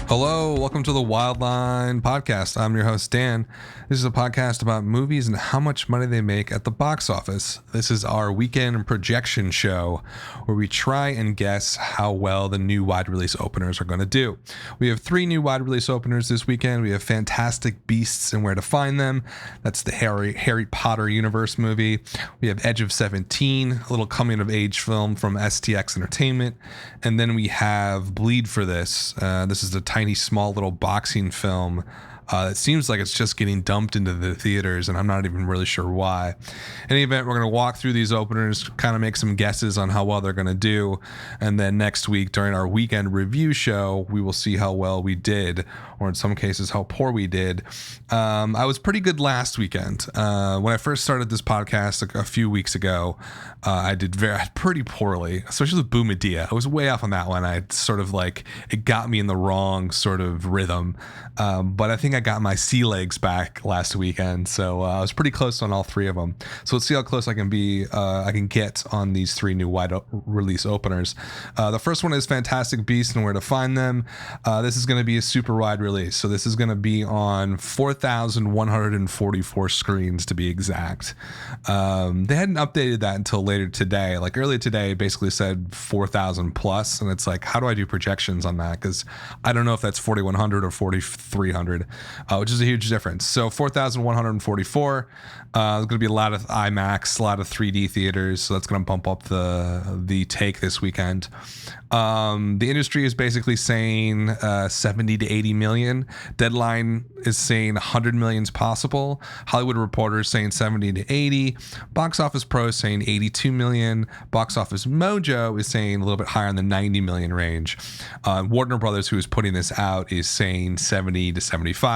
Hello, welcome to the Wildline Podcast. I'm your host, Dan. This is a podcast about movies and how much money they make at the box office. This is our weekend projection show where we try and guess how well the new wide release openers are going to do. We have 3 new wide release openers this weekend. We have Fantastic Beasts and Where to Find Them. That's the Harry Potter universe movie. We have Edge of 17, a little coming of age film from STX Entertainment. And then we have Bleed for This. This is the tiny, small little boxing film. It seems like it's just getting dumped into the theaters, and I'm not even really sure why. In any event, we're going to walk through these openers, kind of make some guesses on how well they're going to do, and then next week during our weekend review show, we will see how well we did, or in some cases, how poor we did. I was pretty good last weekend. When I first started this podcast a few weeks ago, I did pretty poorly, especially with Boo Medea. I was way off on that one. I sort of it got me in the wrong sort of rhythm, but I think I got my sea legs back last weekend, so I was pretty close on all 3 of them. So let's see how close I can be. I can get on these 3 new wide release openers. The first one is Fantastic Beasts and Where to Find Them. This is going to be a super wide release, so this is going to be on 4,144 screens to be exact. They hadn't updated that until later today. Like earlier today, basically said 4,000 plus, and it's like, how do I do projections on that? Because I don't know if that's 4,100 or 4,300. Which is a huge difference. So 4,144. There's going to be a lot of IMAX, a lot of 3D theaters. So that's going to bump up the take this weekend. The industry is basically saying 70 to 80 million. Deadline is saying 100 million is possible. Hollywood Reporter is saying 70 to 80. Box Office Pro is saying 82 million. Box Office Mojo is saying a little bit higher in the 90 million range. Warner Brothers, who is putting this out, is saying 70 to 75.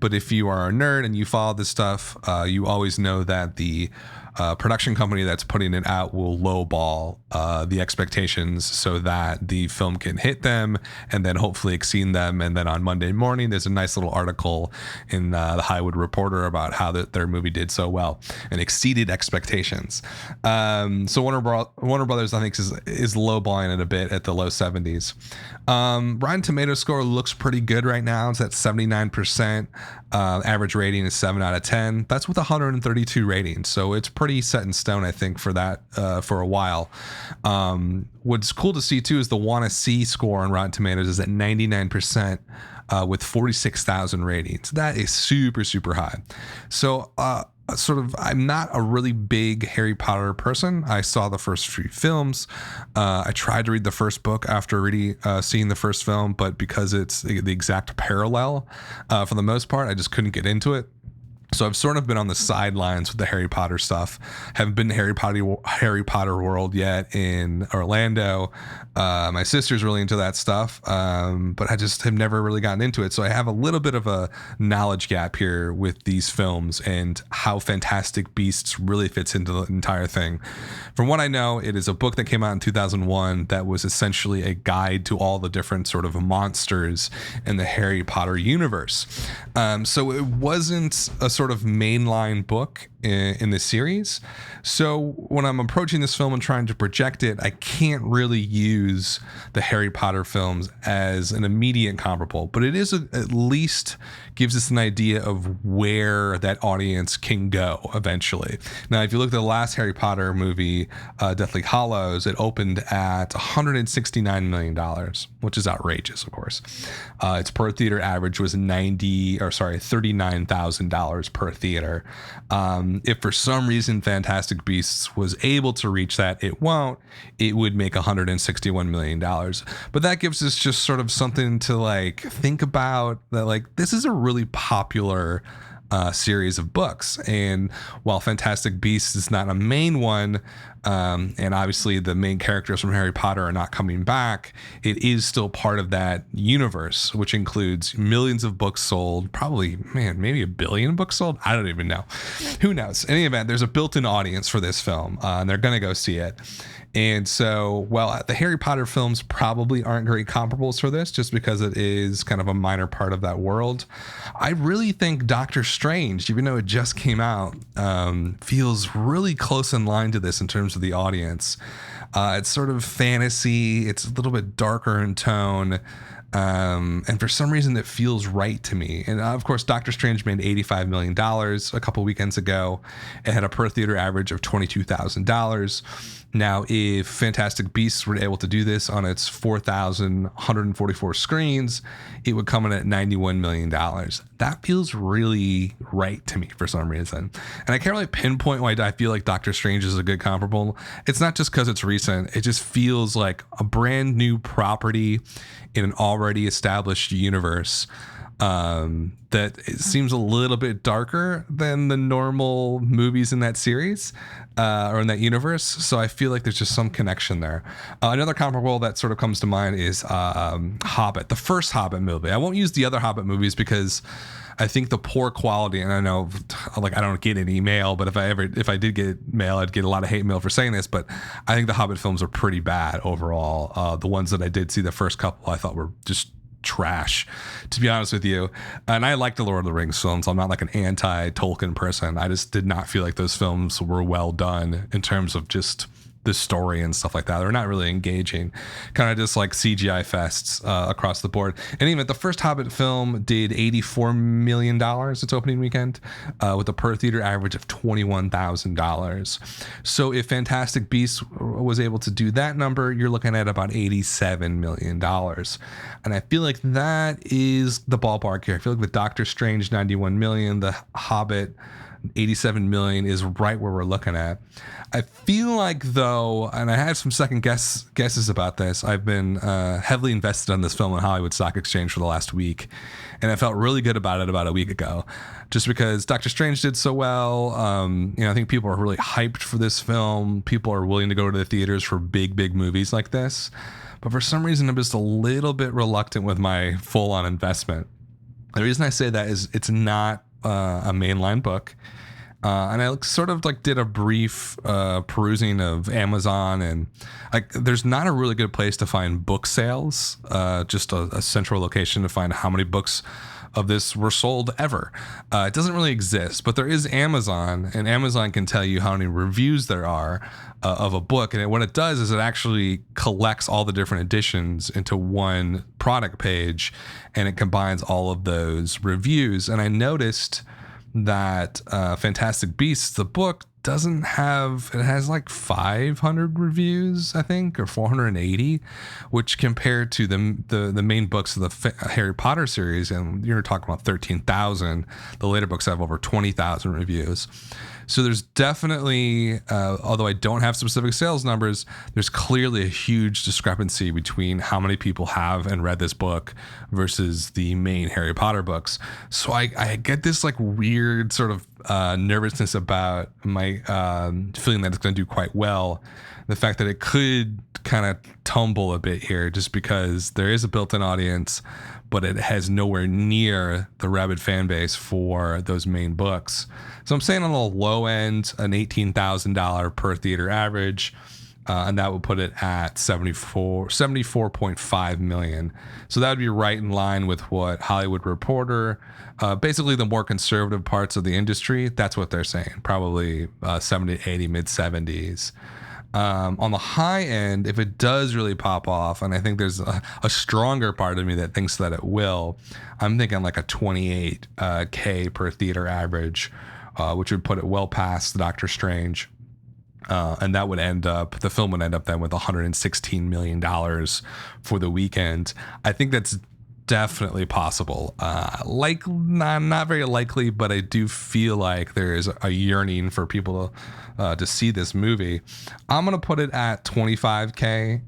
But if you are a nerd and you follow this stuff, you always know that the production company that's putting it out will lowball the expectations so that the film can hit them and then hopefully exceed them. And then on Monday morning, there's a nice little article in the Hollywood Reporter about how their movie did so well and exceeded expectations. So Warner Brothers, I think, is lowballing it a bit at the low 70s. Rotten Tomato score looks pretty good right now. It's at 79%. Average rating is 7 out of 10. That's with 132 ratings. So it's pretty set in stone, I think, for that for a while. What's cool to see too is the wanna see score on Rotten Tomatoes is at 99% with 46,000 ratings. That is super, super high. So I'm not a really big Harry Potter person. I saw the first few films. I tried to read the first book after seeing the first film, but because it's the exact parallel, for the most part, I just couldn't get into it. So I've sort of been on the sidelines with the Harry Potter stuff. Haven't been to Harry Potter World yet in Orlando. My sister's really into that stuff, but I just have never really gotten into it. So I have a little bit of a knowledge gap here with these films and how Fantastic Beasts really fits into the entire thing. From what I know, it is a book that came out in 2001 that was essentially a guide to all the different sort of monsters in the Harry Potter universe. So it wasn't a sort of mainline book in the series. So when I'm approaching this film and trying to project it, I can't really use the Harry Potter films as an immediate comparable, but it is at least gives us an idea of where that audience can go eventually. Now, if you look at the last Harry Potter movie, Deathly Hallows, it opened at $169 million, which is outrageous, of course. Its per theater average was $39,000 per theater. If for some reason Fantastic Beasts was able to reach that, it won't. It would make $161 million. But that gives us just sort of something to think about, that this is a really popular series of books. And while Fantastic Beasts is not a main one, and obviously the main characters from Harry Potter are not coming back, it is still part of that universe, which includes millions of books sold, probably, maybe 1 billion books sold. I don't even know. Who knows? In any event, there's a built-in audience for this film, and they're going to go see it. And so, well, the Harry Potter films probably aren't great comparables for this, just because it is kind of a minor part of that world. I really think Doctor Strange, even though it just came out, feels really close in line to this in terms of the audience. It's sort of fantasy. It's a little bit darker in tone. And for some reason, that feels right to me. And of course, Doctor Strange made $85 million a couple weekends ago. It had a per theater average of $22,000. Now, if Fantastic Beasts were able to do this on its 4,144 screens, it would come in at $91 million. That feels really right to me for some reason. And I can't really pinpoint why I feel like Doctor Strange is a good comparable. It's not just because it's recent. It just feels like a brand new property in an already established universe that it seems a little bit darker than the normal movies in that series or in that universe. So I feel like there's just some connection there. Another comparable that sort of comes to mind is Hobbit, the first Hobbit movie. I won't use the other Hobbit movies because I think the poor quality, and I know like I don't get any mail, but if I did get mail, I'd get a lot of hate mail for saying this, but I think the Hobbit films are pretty bad overall. The ones that I did see, the first couple, I thought were just trash, to be honest with you. And I like the Lord of the Rings films. I'm not like an anti-Tolkien person. I just did not feel like those films were well done in terms of just the story and stuff like that. They're not really engaging, kind of just like CGI fests across the board. And even the first Hobbit film did $84 million its opening weekend with a per theater average of $21,000. So if Fantastic Beasts was able to do that number, you're looking at about $87 million. And I feel like that is the ballpark here. I feel like with Doctor Strange, 91 million, the Hobbit, 87 million is right where we're looking at. I feel like, though, and I have some second guesses about this, I've been heavily invested in this film on Hollywood Stock Exchange for the last week, and I felt really good about it about a week ago, just because Doctor Strange did so well. I think people are really hyped for this film. People are willing to go to the theaters for big movies like this, but for some reason I'm just a little bit reluctant with my full-on investment. The reason I say that is it's not a mainline book. And I sort of like did a brief perusing of Amazon, and like there's not a really good place to find book sales, just a central location to find how many books of this were sold ever. It doesn't really exist, but there is Amazon, and Amazon can tell you how many reviews there are of a book. And what it does is it actually collects all the different editions into one product page, and it combines all of those reviews. And I noticed that Fantastic Beasts, the book, doesn't have, it has like 500 reviews, I think, or 480, which compared to the main books of the Harry Potter series, and you're talking about 13,000, the later books have over 20,000 reviews. So there's definitely, although I don't have specific sales numbers, there's clearly a huge discrepancy between how many people have and read this book versus the main Harry Potter books. So I get this like weird sort of nervousness about my feeling that it's going to do quite well. The fact that it could kind of tumble a bit here just because there is a built-in audience, but it has nowhere near the rabid fan base for those main books. So I'm saying on the low end, an $18,000 per theater average, and that would put it at 74.5 million. So that would be right in line with what Hollywood Reporter, basically the more conservative parts of the industry, that's what they're saying, probably 70, 80, mid 70s. On the high end, if it does really pop off, and I think there's a stronger part of me that thinks that it will, I'm thinking like a 28K per theater average, which would put it well past Doctor Strange. And that would the film would end up then with $116 million for the weekend. I think that's definitely possible. Not very likely, but I do feel like there is a yearning for people to see this movie. I'm gonna put it at 25K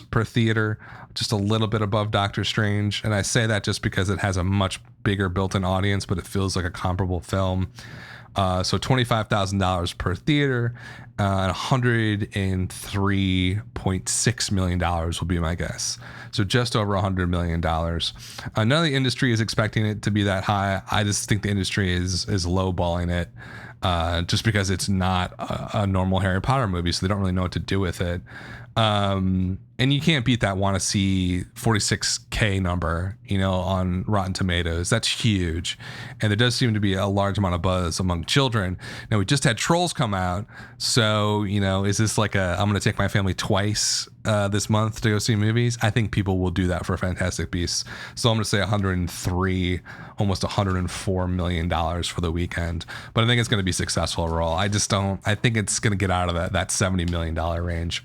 per theater, just a little bit above Doctor Strange, and I say that just because it has a much bigger built-in audience, but it feels like a comparable film. So $25,000 per theater, and $103.6 million will be my guess. So just over $100 million. None of the industry is expecting it to be that high. I just think the industry is lowballing it, just because it's not a normal Harry Potter movie, so they don't really know what to do with it. And you can't beat that want to see 46K number, on Rotten Tomatoes. That's huge. And there does seem to be a large amount of buzz among children. Now, we just had Trolls come out, so So, is this like I'm going to take my family twice this month to go see movies? I think people will do that for Fantastic Beasts. So I'm going to say 103, almost $104 million for the weekend. But I think it's going to be successful overall. I think it's going to get out of that $70 million range.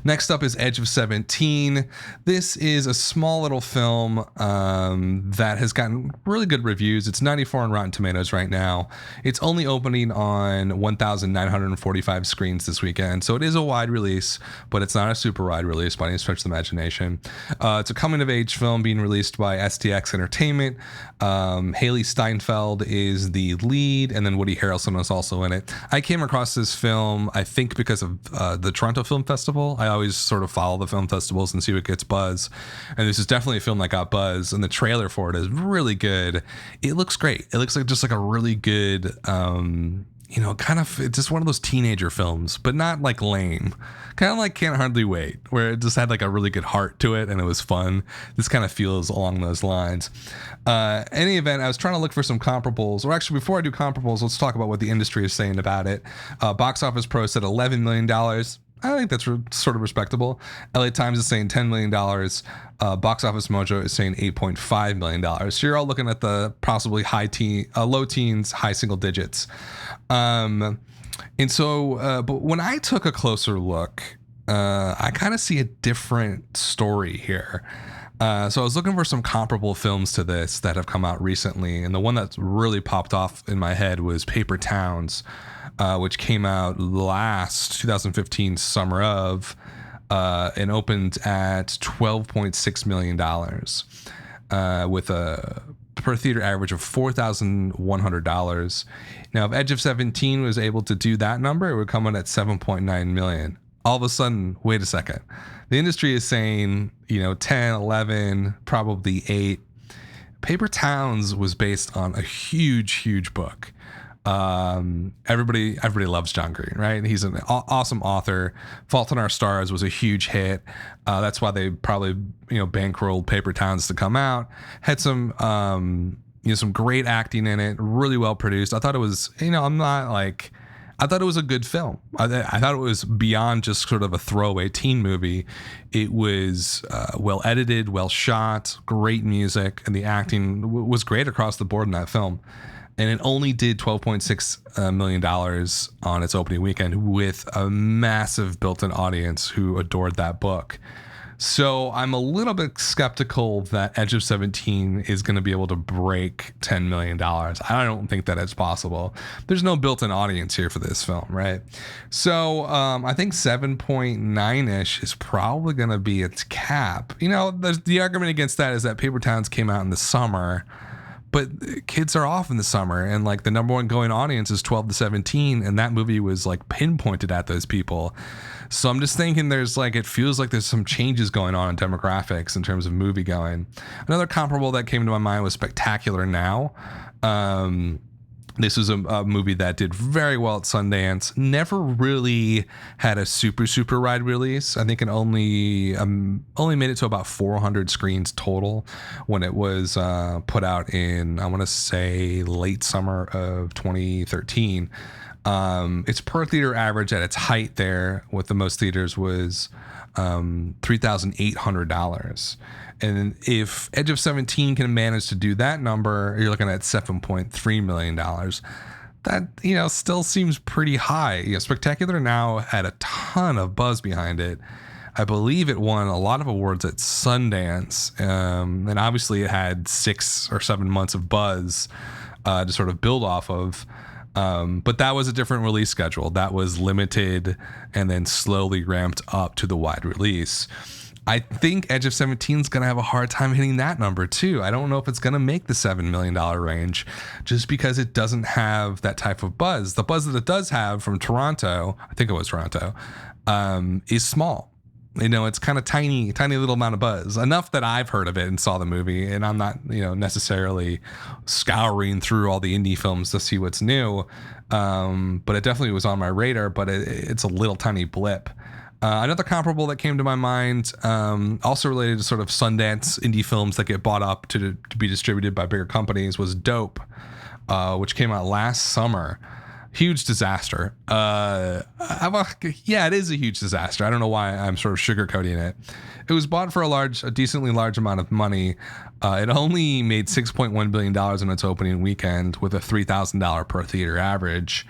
Next up is Edge of 17. This is a small little film that has gotten really good reviews. It's 94 on Rotten Tomatoes right now. It's only opening on 1,945 screens this weekend, so it is a wide release, but it's not a super wide release by any stretch of the imagination. It's a coming-of-age film being released by STX Entertainment. Haley Steinfeld is the lead, and then Woody Harrelson is also in it. I came across this film, I think, because of the Toronto Film Festival. I always sort of follow the film festivals and see what gets buzz, and this is definitely a film that got buzz, and the trailer for it is really good. It looks great. It looks like just like a really good it's just one of those teenager films, but not like lame, kind of like Can't Hardly Wait, where it just had like a really good heart to it and it was fun. This kind of feels along those lines. Any event, I was trying to look for some comparables, or actually before I do comparables, let's talk about what the industry is saying about it. Box Office Pro said $11 million. I think that's sort of respectable. LA Times is saying $10 million. Box Office Mojo is saying $8.5 million. So you're all looking at the possibly low teens, high single digits. But when I took a closer look, I kind of see a different story here. So I was looking for some comparable films to this that have come out recently, and the one that's really popped off in my head was Paper Towns, which came out last 2015 summer of, and opened at $12.6 million, with a per theater average of $4,100. Now, if Edge of 17 was able to do that number, it would come in at $7.9 million. All of a sudden, wait a second. The industry is saying, 10, 11, probably 8. Paper Towns was based on a huge book. Everybody loves John Green, right? He's an awesome author. Fault in Our Stars was a huge hit. That's why they probably, bankrolled Paper Towns to come out. Had some, some great acting in it. Really well produced. I thought it was, I thought it was a good film. I thought it was beyond just sort of a throwaway teen movie. It was well edited, well shot, great music, and the acting was great across the board in that film. And it only did $12.6 million on its opening weekend, with a massive built-in audience who adored that book. So I'm a little bit skeptical that Edge of 17 is going to be able to break $10 million. I don't think that it's possible. There's no built-in audience here for this film, right? So I think 7.9-ish is probably going to be its cap. The argument against that is that Paper Towns came out in the summer, but kids are off in the summer, and like the number one going audience is 12 to 17, and that movie was like pinpointed at those people. So I'm just thinking it feels like there's some changes going on in demographics in terms of movie going. Another comparable that came to my mind was Spectacular Now. This was a movie that did very well at Sundance. Never really had a super wide release. I think it only made it to about 400 screens total when it was put out in, I want to say, late summer of 2013. Its per theater average at its height there with the most theaters was $3,800. And if Edge of 17 can manage to do that number, you're looking at $7.3 million. That, still seems pretty high. Spectacular Now had a ton of buzz behind it. I believe it won a lot of awards at Sundance. And obviously it had 6 or 7 months of buzz to sort of build off of. But that was a different release schedule. That was limited and then slowly ramped up to the wide release. I think Edge of 17 is going to have a hard time hitting that number too. I don't know if it's going to make the $7 million range just because it doesn't have that type of buzz. The buzz that it does have from Toronto, I think it was Toronto, is small. It's kind of tiny little amount of buzz, enough that I've heard of it and saw the movie, and I'm not, necessarily scouring through all the indie films to see what's new. But it definitely was on my radar, but it's a little tiny blip. Another comparable that came to my mind, also related to sort of Sundance indie films that get bought up to be distributed by bigger companies, was Dope, which came out last summer. Huge disaster. Yeah, it is a huge disaster. I don't know why I'm sort of sugarcoating it. It was bought for a decently large amount of money. It only made $6.1 billion in its opening weekend with a $3,000 per theater average.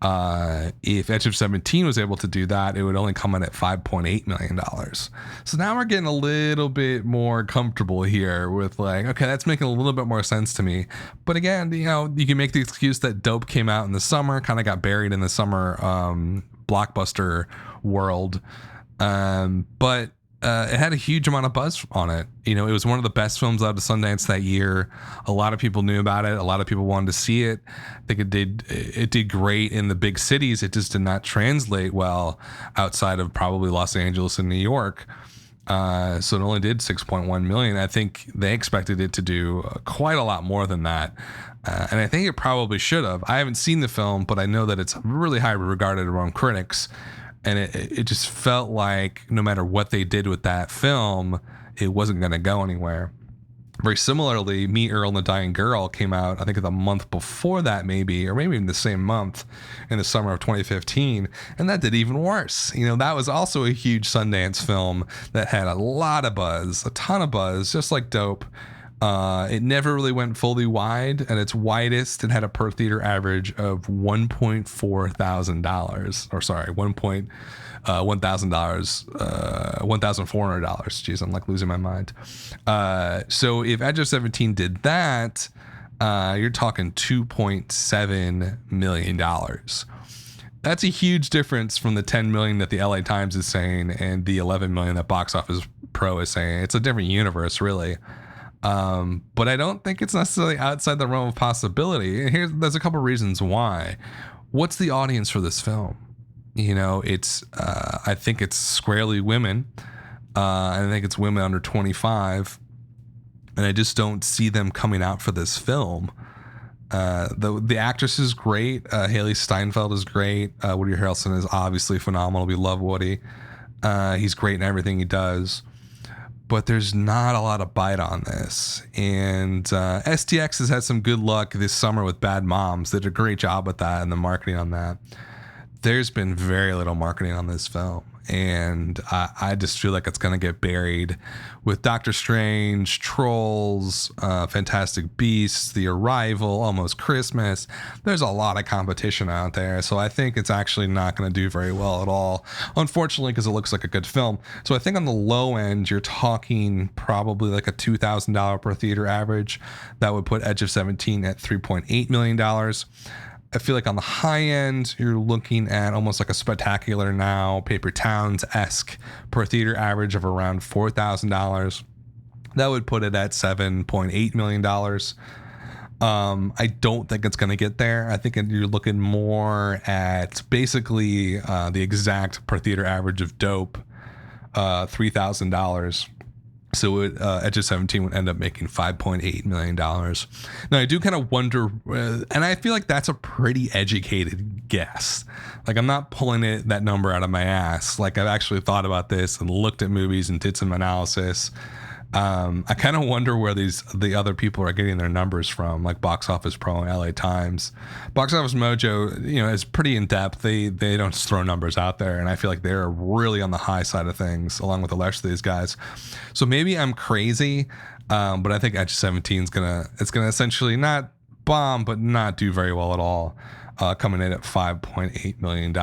If Edge of 17 was able to do that, it would only come in at $5.8 million. So now we're getting a little bit more comfortable here with like, okay, that's making a little bit more sense to me. But again, you know, you can make the excuse that Dope came out in the summer, kind of got buried in the summer blockbuster world. But it had a huge amount of buzz on it. You know, it was one of the best films out of Sundance that year. A lot of people knew about it. A lot of people wanted to see it. I think it did great in the big cities. It just did not translate well outside of probably Los Angeles and New York. So it only did 6.1 million. I think they expected it to do quite a lot more than that. And I think it probably should have. I haven't seen the film, but I know that it's really highly regarded among critics. And it just felt like no matter what they did with that film, it wasn't going to go anywhere. Very similarly, Me, Earl, and the Dying Girl came out, I think, the month before that, maybe, or maybe in the same month in the summer of 2015. And that did even worse. You know, that was also a huge Sundance film that had a lot of buzz, a ton of buzz, just like Dope. It never really went fully wide. At its widest, it had a per theater average of $1,400. Jeez, I'm like losing my mind. So if Edge of 17 did that, you're talking $2.7 million. That's a huge difference from the 10 million that the LA Times is saying and the 11 million that Box Office Pro is saying. It's a different universe, really. But I don't think it's necessarily outside the realm of possibility. And there's a couple reasons why. What's the audience for this film? You know, it's I think it's squarely women. I think it's women under 25, and I just don't see them coming out for this film. The actress is great. Haley Steinfeld is great. Woody Harrelson is obviously phenomenal. We love Woody. He's great in everything he does. But there's not a lot of bite on this. And STX has had some good luck this summer with Bad Moms. They did a great job with that and the marketing on that. There's been very little marketing on this film. And I just feel like it's going to get buried with Doctor Strange, Trolls, Fantastic Beasts, The Arrival, Almost Christmas. There's a lot of competition out there. So I think it's actually not going to do very well at all, unfortunately, because it looks like a good film. So I think on the low end, you're talking probably like a $2,000 per theater average. That would put Edge of 17 at $3.8 million. I feel like on the high end, you're looking at almost like a Spectacular Now, Paper Towns-esque per theater average of around $4,000. That would put it at $7.8 million. I don't think it's going to get there. I think you're looking more at basically the exact per theater average of Dope, $3,000. So Edge of 17 would end up making $5.8 million. Now, I do kind of wonder, and I feel like that's a pretty educated guess. Like, I'm not pulling that number out of my ass. Like, I've actually thought about this and looked at movies and did some analysis. I kind of wonder where the other people are getting their numbers from, like Box Office Pro and LA Times. Box Office Mojo, you know, is pretty in depth. They don't just throw numbers out there, and I feel like they're really on the high side of things, along with the rest of these guys. So maybe I'm crazy, but I think Edge 17 is gonna essentially not bomb, but not do very well at all. Coming in at $5.8 million.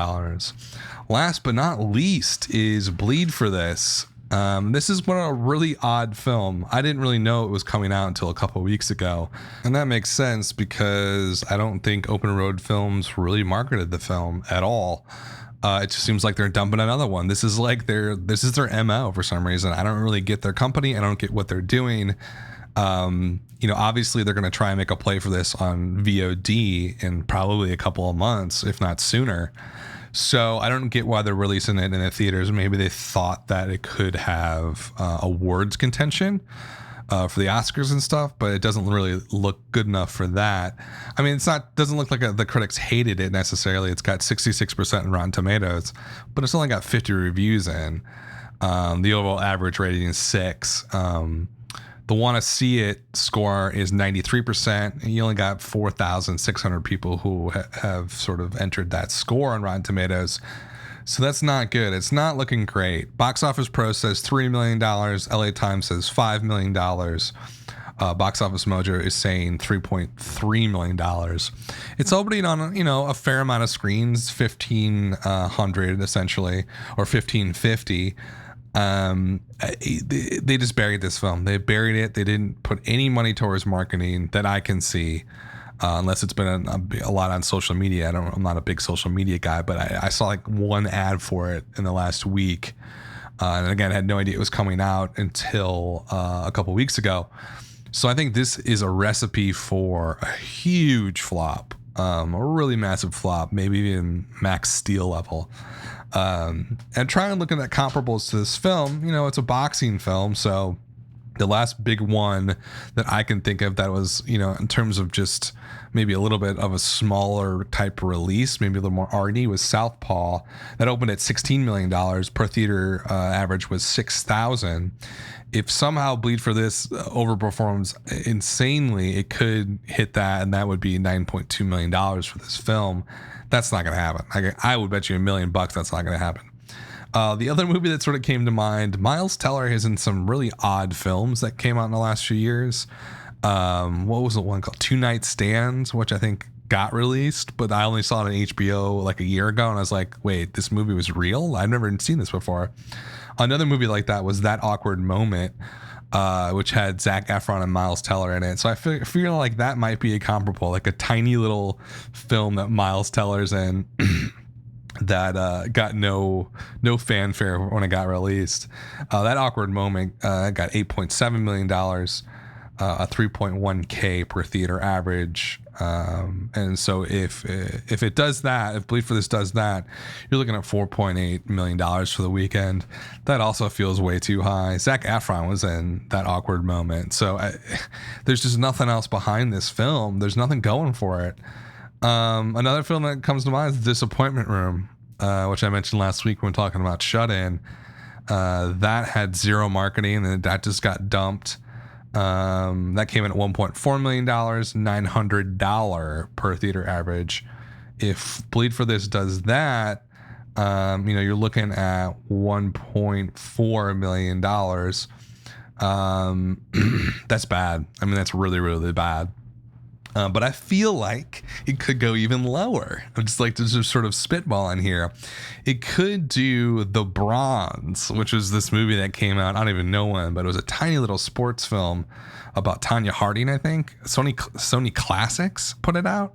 Last but not least is Bleed for This. This is a really odd film. I didn't really know it was coming out until a couple of weeks ago. And that makes sense because I don't think Open Road Films really marketed the film at all. It just seems like they're dumping another one. This is their MO for some reason. I don't really get their company. I don't get what they're doing. You know, obviously they're going to try and make a play for this on VOD in probably a couple of months, if not sooner. So I don't get why they're releasing it in the theaters. Maybe they thought that it could have awards contention for the Oscars and stuff, but it doesn't really look good enough for that. I mean, doesn't look like the critics hated it necessarily. It's got 66% in Rotten Tomatoes, but it's only got 50 reviews in. The overall average rating is 6. The want to see it score is 93%. And you only got 4,600 people who have sort of entered that score on Rotten Tomatoes. So that's not good. It's not looking great. Box Office Pro says $3 million. LA Times says $5 million. Box Office Mojo is saying $3.3 million. It's opening on, a fair amount of screens, 1,500 essentially, or 1,550. They just buried this film. They buried it. They didn't put any money towards marketing that I can see. Unless it's been a lot on social media. I'm not a big social media guy, but I saw like one ad for it in the last week. And again, I had no idea it was coming out until a couple weeks ago. So I think this is a recipe for a huge flop, a really massive flop, maybe even Max Steel level. And trying to look at comparables to this film, it's a boxing film. So the last big one that I can think of that was, in terms of just maybe a little bit of a smaller type release, maybe a little more arty, was Southpaw. That opened at $16 million. Per theater average was $6,000. If somehow Bleed for This overperforms insanely, it could hit that, and that would be $9.2 million for this film. That's not going to happen. I would bet you $1 million that's not going to happen. The other movie that sort of came to mind, Miles Teller is in some really odd films that came out in the last few years. What was the one called? Two Night Stands, which I think got released, but I only saw it on HBO like a year ago, and I was like, wait, this movie was real? I've never seen this before. Another movie like that was That Awkward Moment, which had Zac Efron and Miles Teller in it. So I feel like that might be a comparable, like a tiny little film that Miles Teller's in that got no fanfare when it got released. That Awkward Moment got $8.7 million, a 3.1K per theater average. And so if it does that, if Bleed for This does that, you're looking at $4.8 million for the weekend. That also feels way too high. Zac Efron was in That Awkward Moment. So there's just nothing else behind this film. There's nothing going for it. Another film that comes to mind is Disappointment Room, which I mentioned last week when talking about Shut In. That had zero marketing, and that just got dumped. That came in at $1.4 million, $900 per theater average. If Bleed for This does that, you're looking at $1.4 million. That's bad. I mean, that's really, really bad. But I feel like it could go even lower. I'm just like to just sort of spitballing here. It could do The Bronze, which was this movie that came out, I don't even know when, but it was a tiny little sports film about Tonya Harding, I think. Sony Classics put it out.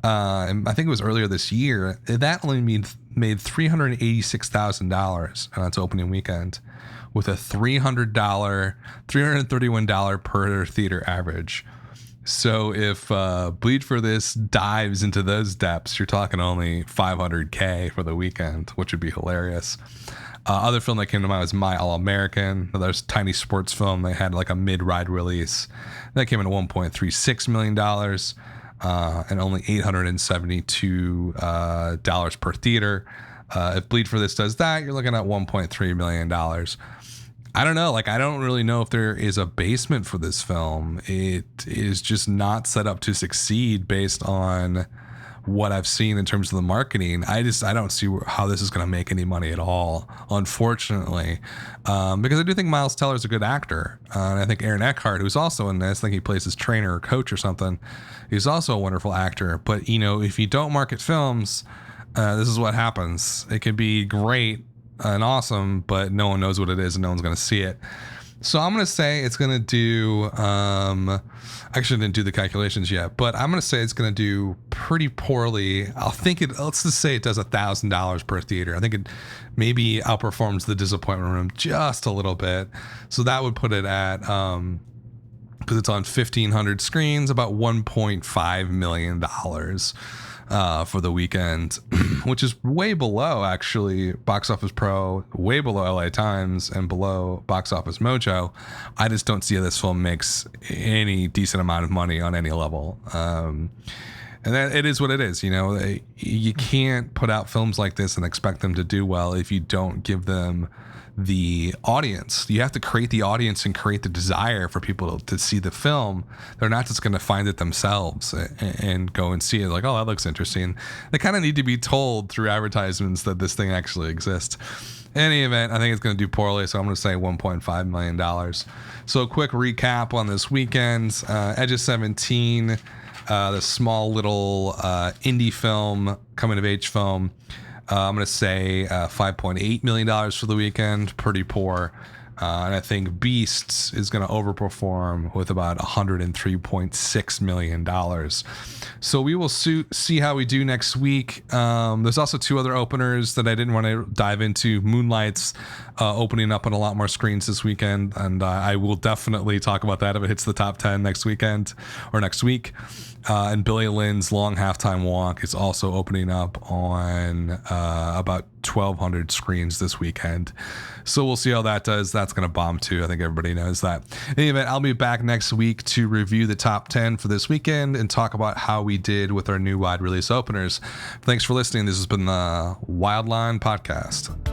And I think it was earlier this year. That only made $386,000 on its opening weekend, with a $331 per theater average. So if Bleed for This dives into those depths, you're talking only $500K for the weekend, which would be hilarious. Other film that came to mind was My All-American. Another tiny sports film. They had like a mid-ride release. That came in at $1.36 million and only $872 per theater. If Bleed for This does that, you're looking at $1.3 million. I don't know. I don't really know if there is a basement for this film. It is just not set up to succeed based on what I've seen in terms of the marketing. I don't see how this is going to make any money at all, unfortunately, because I do think Miles Teller is a good actor. And I think Aaron Eckhart, who's also in this, I think he plays his trainer or coach or something, he's also a wonderful actor. But, if you don't market films, this is what happens. It can be great and awesome, but no one knows what it is and no one's going to see it. So I'm going to say it's going to do, I actually didn't do the calculations yet, but I'm going to say it's going to do pretty poorly. Let's just say it does $1,000 per theater. I think it maybe outperforms The Disappointment Room just a little bit. So that would put it at, because it's on 1,500 screens, about $1.5 million. For the weekend, which is way below actually Box Office Pro, way below LA Times, and below Box Office Mojo. I just don't see how this film makes any decent amount of money on any level. And that, it is what it is. You can't put out films like this and expect them to do well if you don't give them the audience. You have to create the audience and create the desire for people to see the film. They're not just going to find it themselves and go and see it like, oh, that looks interesting. They kind of need to be told through advertisements that this thing actually exists. In any event, I think it's going to do poorly, so I'm going to say $1.5 million. So a quick recap on this weekend. Edge of 17, the small little indie film, coming of age film. I'm going to say $5.8 million for the weekend. Pretty poor. And I think Beasts is going to overperform with about $103.6 million. So we will see how we do next week. There's also two other openers that I didn't want to dive into. Moonlight's opening up on a lot more screens this weekend, and I will definitely talk about that if it hits the top 10 next weekend or next week. And Billy Lynn's Long Halftime Walk is also opening up on about 1,200 screens this weekend. So we'll see how that does. That's going to bomb too. I think everybody knows that. In any event, I'll be back next week to review the top 10 for this weekend and talk about how we did with our new wide release openers. Thanks for listening. This has been the Wildline Podcast.